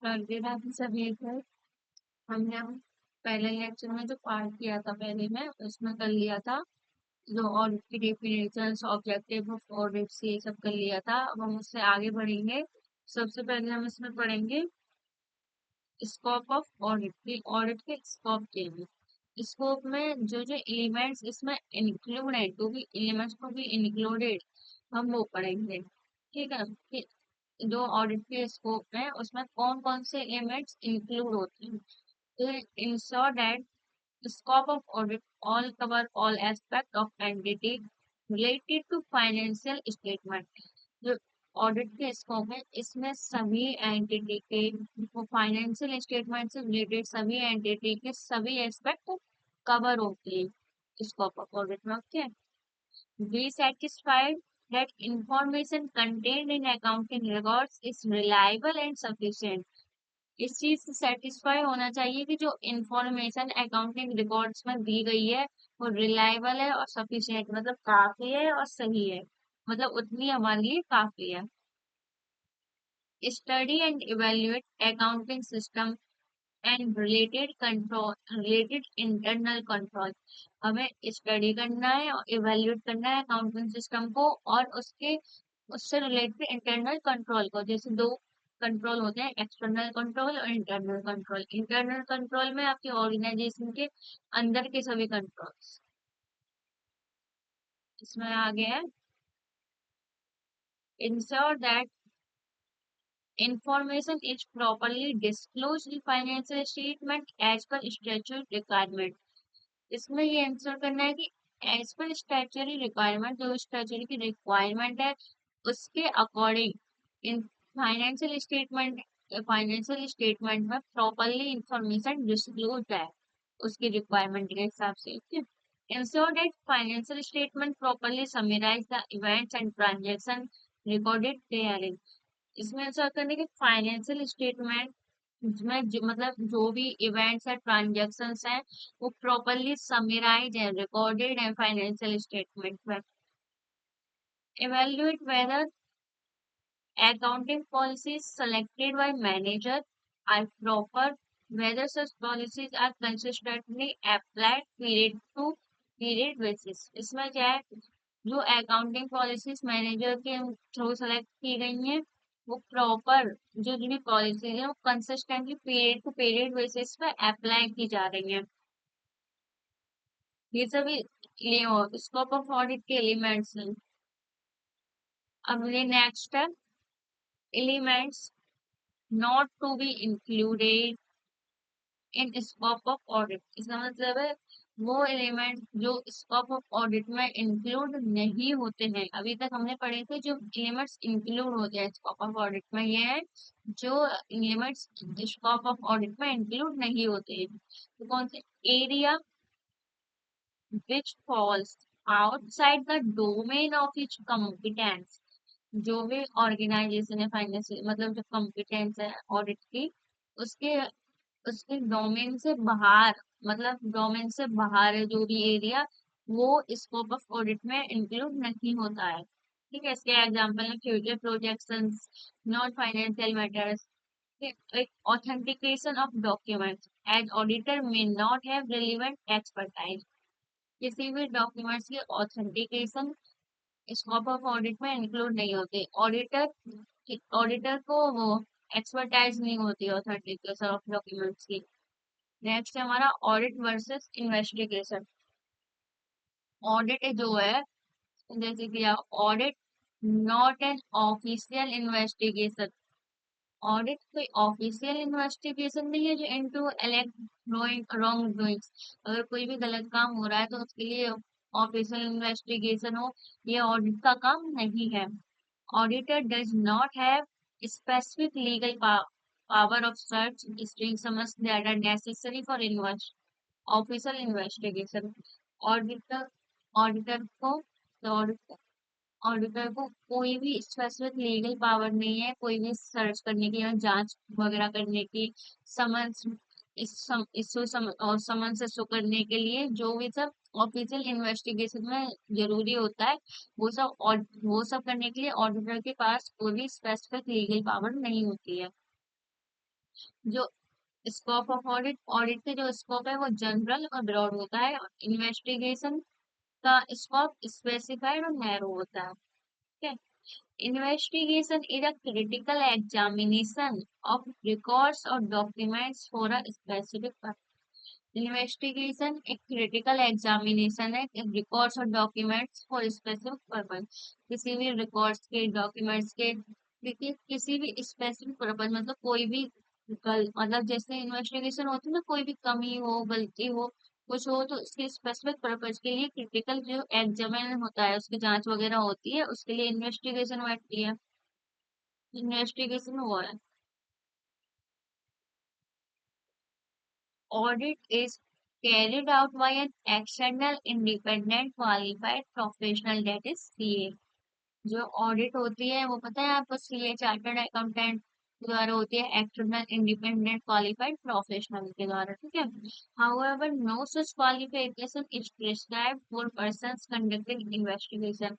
राधे राधे सभी थे। हमने पहले लेक्चर में जो पार्ट किया था पहले में उसमें कर लिया था। जो ऑडिट की डेफिनेशंस ऑब्जेक्टिव ऑफ ऑडिट ये सब कर लिया था। अब हम उससे आगे बढ़ेंगे। सबसे पहले हम इसमें पढ़ेंगे स्कोप ऑफ ऑडिट की ऑडिट के स्कोप के लिए। स्कोप में जो जो एलिमेंट्स इसमें इंक्लूड है तो भी एलिमेंट्स को भी इंक्लूडेड हम वो पढ़ेंगे। ठीक है कि जो ऑडिट के स्कोप है उसमें कौन कौन से एलिमेंट्स इंक्लूड होते हैं। To ensure that the scope of audit all cover all aspects of entity related to financial statement। जो ऑडिट के स्कोप है इसमें सभी एंटिटी के फाइनेंशियल स्टेटमेंट से रिलेटेड सभी एंटिटी के सभी एस्पेक्ट कवर होते हैं स्कोप ऑफ ऑडिट में। Okay, be satisfied that information contained in accounting records is reliable and sufficient। इस चीज से सेटिस्फाई होना चाहिए कि जो इंफॉर्मेशन अकाउंटिंग रिकॉर्ड्स में दी गई है वो रिलायबल है और सफिशिएंट मतलब काफी है और सही है, मतलब उतनी हमारे लिए काफी है। Study and evaluate accounting system and related internal control. हमें स्टडी करना है और इवेल्युएट करना है अकाउंटिंग सिस्टम को और उसके उससे रिलेटेड इंटरनल कंट्रोल को। जैसे दो कंट्रोल होते हैं, एक्सटर्नल कंट्रोल और इंटरनल कंट्रोल। इंटरनल कंट्रोल में आपकी ऑर्गेनाइजेशन के अंदर के सभी कंट्रोल्स इसमें आगे है। Ensure that information is properly disclosed in financial statement as per statutory requirement। इसमें ये आंसर करना है कि एज पर स्टैट्यूटरी रिक्वायरमेंट, जो स्टैट्यूटरी की रिक्वायरमेंट है उसके अकॉर्डिंग इन फाइनेंशियल स्टेटमेंट में प्रॉपरली इंफॉर्मेशन डिस्क्लोज है उसकी रिक्वायरमेंट के हिसाब से। Ensure that financial statement properly summarise the events and transaction recorded therein. इसमें ऐसा करने के फाइनेंशियल स्टेटमेंट में मतलब जो भी इवेंट्स है ट्रांजेक्शन्स हैं वो प्रॉपरली समराइज है, रिकॉर्डेड है फाइनेंशियल स्टेटमेंट में। Evaluate whether accounting policies selected by manager are proper, whether such policies are consistently applied period to period basis। इसमें क्या है, जो अकाउंटिंग पॉलिसीज मैनेजर के थ्रू सेलेक्ट की गई हैं वो प्रॉपर जो जिनकी पॉलिसीज है वो consistently period to period basis पे अप्लाई की जा रही हैं। ये सभी स्कोप ऑफ ऑडिट के एलिमेंट्स हैं। अब ये नेक्स्ट है elements not to be included in scope of audit. इसका मतलब है वो एलिमेंट जो स्कोप ऑफ ऑडिट में इंक्लूड नहीं होते हैं। अभी तक हमने पढ़े थे जो एलिमेंट्स इंक्लूड होते हैं स्कोप ऑफ ऑडिट में, ये है जो एलिमेंट्स स्कोप ऑफ ऑडिट में इंक्लूड नहीं होते हैं। तो कौन से area which falls outside the domain of each competence. जो भी ऑर्गेनाइजेशन है फाइनेंशियल मतलब जो कॉम्पिटेंस है ऑडिट की उसके उसके डोमेन से बाहर, मतलब डोमेन से बाहर है जो भी एरिया वो स्कोप ऑफ ऑडिट में इंक्लूड नहीं होता है। ठीक है, इसके एग्जांपल है future projections, not financial matters, authentication of documents as auditor may not have relevant expertise. किसी भी डॉक्यूमेंट्स की ऑथेंटिकेशन स्कोप ऑफ ऑडिट में इंक्लूड नहीं होते। ऑडिटर को वो एक्सपर्टाइज नहीं होती ऑथेंटिकेशन ऑफ डॉक्यूमेंट्स की। नेक्स्ट है हमारा ऑडिट वर्सेस इन्वेस्टिगेशन। ऑडिट जो है जैसे कि audit not an official investigation. Audit कोई ऑफिशियल इन्वेस्टिगेशन नहीं है जो इनटू एलेक्ट रॉन्ग डूइंग्स। अगर कोई भी गलत काम हो रहा है तो उसके लिए ऑफिशियल इन्वेस्टिगेशन हो, ये ऑडिट का काम नहीं है। Auditor does not have specific legal power of search strings that are necessary for official investigation। Auditor auditor को ऑडिटर को कोई भी स्पेसिफिक लीगल पावर नहीं है कोई भी सर्च करने की या जांच वगैरह करने की, समन्स और समन्स इशू करने के लिए जो भी सब ऑफिशियल इन्वेस्टिगेशन में जरूरी होता है वो सब करने के लिए ऑडिटर के पास कोई भी स्पेसिफिक लीगल पावर नहीं होती है। जो स्कोप ऑफ ऑडिट, ऑडिट के जो स्कोप है वो जनरल और ब्रॉड होता है। इन्वेस्टिगेशन का स्कोप स्पेसिफाइड और नैरो होता है। ठीक है। Investigation is a critical examination of records और documents for a specific. Investigation एक क्रिटिकल एग्जामिनेशन है रिकॉर्ड्स और डॉक्यूमेंट्स फॉर स्पेसिफिक पर्पज। किसी भी रिकॉर्ड्स के, डॉक्यूमेंट्स के, किसी भी स्पेसिफिक पर्पज, मतलब कोई भी मतलब जैसे इन्वेस्टिगेशन होती है ना, कोई भी कमी हो, गलती हो, कुछ हो, तो उसके स्पेसिफिक पर्पज के लिए क्रिटिकल जो एग्जामिन होता है, उसकी जांच वगैरह होती है, उसके लिए इन्वेस्टिगेशन बैठती है। इन्वेस्टिगेशन वो है। Audit is carried out by an external independent qualified professional, that is CA। जो ऑडिट होती है वो पता है आपको, सीए चार्टर्ड अकाउंटेंट के द्वारा होती है, एक्सटर्नल इंडिपेंडेंट क्वालिफाइड प्रोफेशनल के द्वारा। ठीक है। However no such qualification is prescribed for persons conducting investigation.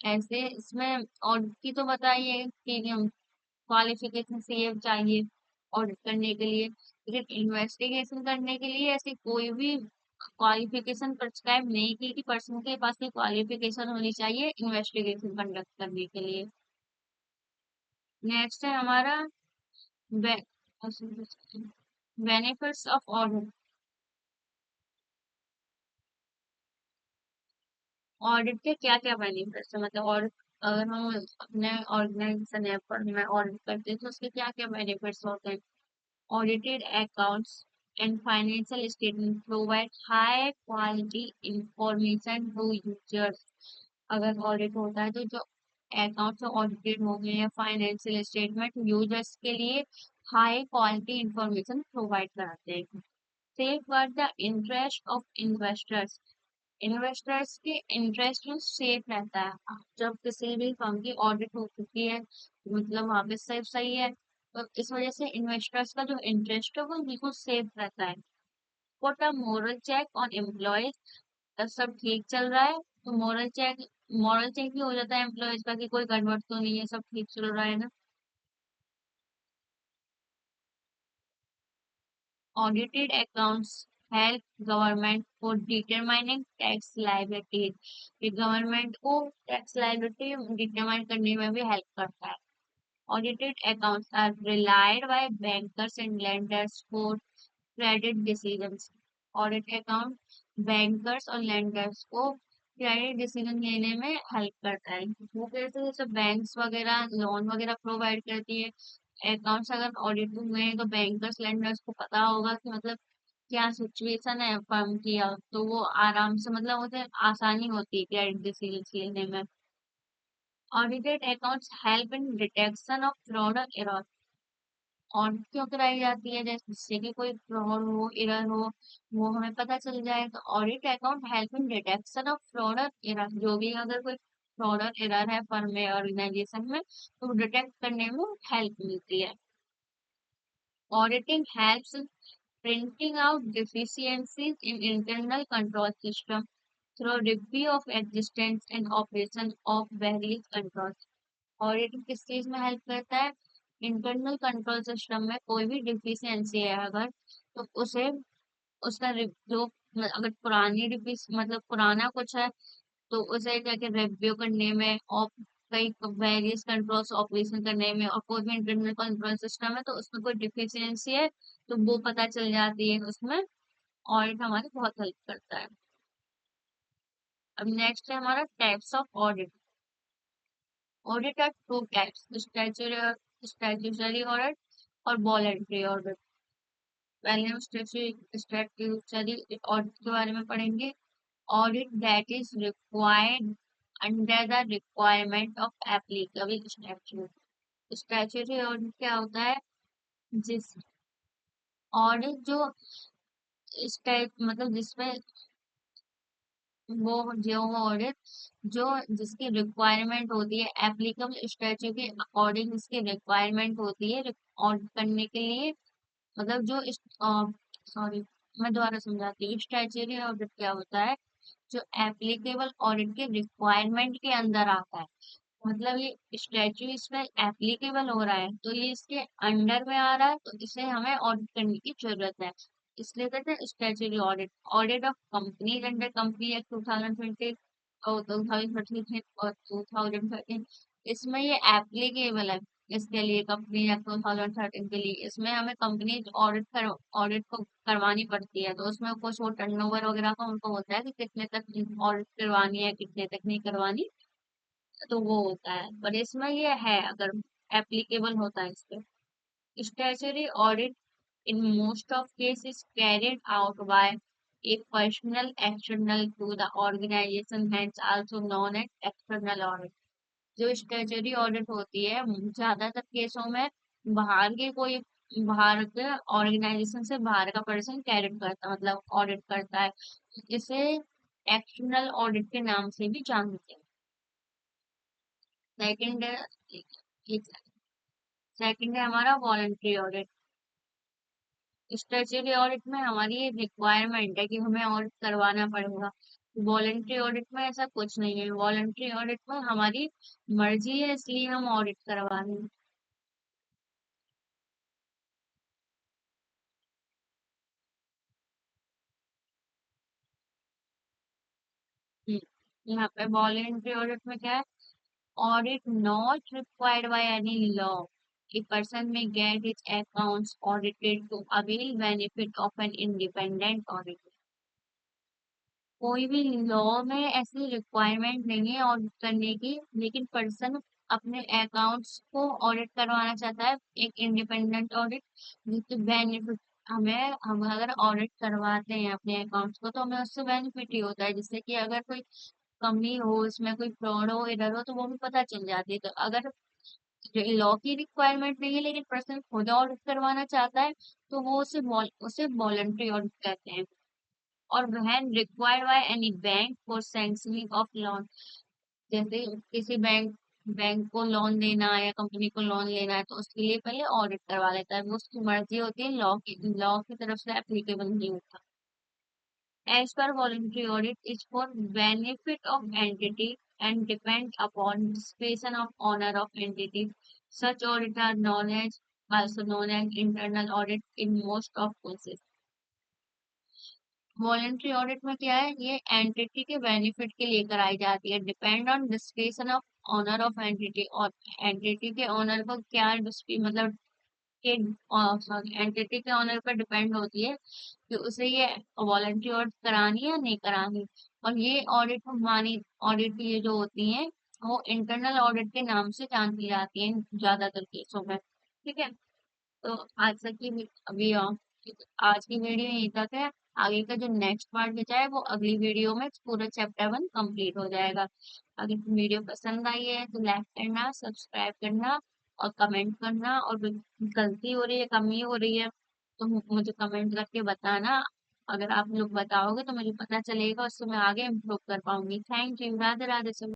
ऐसे इसमें ऑडिट की तो बताइए कि क्वालिफिकेशन सीए चाहिए ऑडिट करने के लिए, लेकिन इन्वेस्टिगेशन करने के लिए ऐसी कोई भी क्वालिफिकेशन प्रिस्क्राइब नहीं की कि पर्सन के पास कोई क्वालिफिकेशन होनी चाहिए इन्वेस्टिगेशन कंडक्ट करने के लिए। नेक्स्ट है हमारा बेनिफिट्स ऑफ ऑडिट। ऑडिट के क्या क्या बेनिफिट्स है, मतलब ऑडिट अगर हम अपने ऑर्गेनाइजेशन है पर में ऑडिट करते हैं तो उसके क्या क्या बेनिफिट्स होते हैं। Audited accounts and financial statement provide high quality information to users। अगर ऑडिट होता है तो जो अकाउंट्स ऑडिटेड हो गए या फाइनेंशियल स्टेटमेंट यूजर्स के लिए हाई क्वालिटी इंफॉर्मेशन प्रोवाइड कराते हैं। Safe guard the interest of investors. Investors के इंटरेस्ट में सेफ रहता है। जब किसी भी फर्म की ऑडिट हो चुकी है तो मतलब वहां पे सेफ सही है, तो इस वजह से इन्वेस्टर्स का जो इंटरेस्ट है वो बिल्कुल सेफ रहता है। Put a moral check on employees. जब सब ठीक चल रहा है तो मोरल चेक भी हो जाता है एम्प्लॉयज का कि कोई गड़बड़ तो नहीं है, सब ठीक चल रहा है ना। Audited accounts help government for determining tax liabilities। ये गवर्नमेंट को टैक्स लायबिलिटी डिटरमाइन करने में भी हेल्प करता है। Audited accounts are relied by bankers and lenders for credit decisions। Audit account bankers और lenders को क्रेडिट डिसीजन लेने में हेल्प करता है। वो कैसे, जैसे बैंक्स वगैरह लोन वगैरह प्रोवाइड करती है, अकाउंट्स अगर ऑडिट हुए हैं तो बैंकर्स लेंडर्स को पता होगा कि मतलब क्या सिचुएशन है फर्म की, तो वो आराम से मतलब उसे आसानी होती है क्रेडिट डिसीजन लेने में। Audited accounts help in detection of fraud और एरर। ऑडिट क्यों कराई जाती है, जैसे जिससे कि कोई फ्रॉड हो, एरर हो, वो हमें पता चल जाए। तो audit account help in detection of fraud और एरर, जो भी अगर कोई फ्रॉड और एरर है फर्म में, ऑर्गेनाइजेशन में, तो डिटेक्ट करने में हेल्प मिलती है। Auditing helps in printing out deficiencies in internal control system through review of existence and operation of various controls। Auditing किस चीज में हेल्प करता है, इंटरनल कंट्रोल सिस्टम में कोई भी डिफिशियंसी है अगर, तो उसे उसका जो अगर पुरानी डिफिस मतलब पुराना कुछ है तो उसे क्या क्या रिव्यू करने में और कई वेरियस कंट्रोल्स ऑपरेशन करने में, और कोई भी इंटरनल कंट्रोल सिस्टम है तो उसमें कोई डिफिशियंसी है तो वो पता चल जाती है उसमें। ऑडिट हमारी बहुत हेल्प करता है। अब नेक्स्ट है हमारा types of audit. Audit are two types, statutory audit और वॉलंटरी ऑडिट। पहले हम स्टैट्यूटरी ऑडिट के बारे में पढ़ेंगे। Audit that is required under the requirement of applicable statute। Statutory audit क्या होता है, जिस ऑडिट जो मतलब जिसमें वो जो ऑडिट जो जिसकी रिक्वायरमेंट होती है, एप्लीकेबल स्टैट्यूट के अकॉर्डिंग इसकी रिक्वायरमेंट होती है ऑडिट करने के लिए। मतलब जो सॉरी, मैं दोबारा समझाती हूँ। स्टैट्यूटरी ऑडिट क्या होता है, जो एप्लीकेबल ऑडिट के रिक्वायरमेंट के अंदर आता है। मतलब ये स्टैच्यू इसमें एप्लीकेबल हो रहा है, तो ये इसके अंडर में आ रहा है, तो इसे हमें ऑडिट करने की जरूरत है। इसलिए कहते हैं statutory audit. Audit of companies under company act 2020 और 2013 और 2013, इसमें ये एप्लीकेबल है। इसके लिए कंपनी एक्ट 2013 के लिए इसमें हमें कंपनी ऑडिट को करवानी पड़ती है, तो उसमें कुछ वो टर्नओवर वगैरह का उनको होता है कि कितने तक ऑडिट करवानी है, कितने तक नहीं करवानी, तो वो होता है। पर इसमें ये है, अगर एप्लीकेबल होता है इस पे। Statutory audit in most of cases carried out by a personal external to the organization, hence also known as external audit। जो स्टैट्यूटरी ऑडिट होती है ज्यादातर केसों में बाहर के कोई, बाहर के ऑर्गेनाइजेशन से बाहर का पर्सन कैरिड करता, मतलब ऑडिट करता है। इसे एक्सटर्नल ऑडिट के नाम से भी जानते हैं। सेकंड सेकंड है हमारा वॉलंटरी ऑडिट। स्टैट्यूटरी ऑडिट में हमारी ये रिक्वायरमेंट है कि हमें ऑडिट करवाना पड़ेगा। वॉलंटरी ऑडिट में ऐसा कुछ नहीं है। वॉलंटरी ऑडिट में हमारी मर्जी है, इसलिए हम ऑडिट करवा रहे हैं। यहाँ पे वॉलंटरी ऑडिट में क्या है? Audit not required by any law, a person may get its accounts audited to avail benefit of an independent audit। कोई भी लॉ में ऐसी रिक्वायरमेंट नहीं है ऑडिट करने की, लेकिन पर्सन अपने अकाउंट्स को ऑडिट करवाना चाहता है, एक इंडिपेंडेंट ऑडिट, जिससे बेनिफिट हमें, हम अगर ऑडिट करवाते हैं अपने अकाउंट्स को तो हमें उससे बेनिफिट ही होता है, जिससे कि अगर कोई कमी हो, इसमें कोई फ्रॉड हो, एरर हो, तो वो भी पता चल जाती है। तो अगर लॉ की रिक्वायरमेंट नहीं है लेकिन पर्सन खुद ऑडिट करवाना चाहता है, तो वो उसे वॉलंटरी ऑडिट कहते हैं। और when required by any bank for sanctioning of loan, जैसे किसी बैंक को लोन देना है या कंपनी को लोन लेना है, तो उसके लिए पहले ऑडिट करवा लेता है। वो उसकी मर्जी होती है, लॉ की तरफ से एप्लीकेबल नहीं होता। As per voluntary audit is for benefit of entity and depend upon discretion of owner of entity. Such audit are also known as internal audit in most of cases। Voluntary audit में क्या है? ये entity के benefit के लिए कराई जाती है। Depend on description of owner of entity, और एंटिटी के ऑनर को क्या मतलब के सॉरी एंटिटी के ऑनर पर डिपेंड होती है कि उसे ये वॉलंटरी ऑडिट करानी है या नहीं करानी। और ये ऑडिट ये जो होती हैं वो इंटरनल ऑडिट के नाम से जानती जाती हैं ज्यादातर केसों में। ठीक है, तो आज तक की अभी आज की वीडियो यहीं तक है। आगे का जो नेक्स्ट पार्ट बचा है वो अगली वीडियो में पूरा चैप्टर 1 कंप्लीट हो जाएगा। अगर वीडियो पसंद आई है तो लाइक करना, सब्सक्राइब करना और कमेंट करना, और कोई गलती हो रही है, कमी हो रही है, तो मुझे कमेंट करके बताना। अगर आप लोग बताओगे तो मुझे पता चलेगा, उससे मैं आगे इम्प्रूव कर पाऊंगी। Thank you. राधे राधे।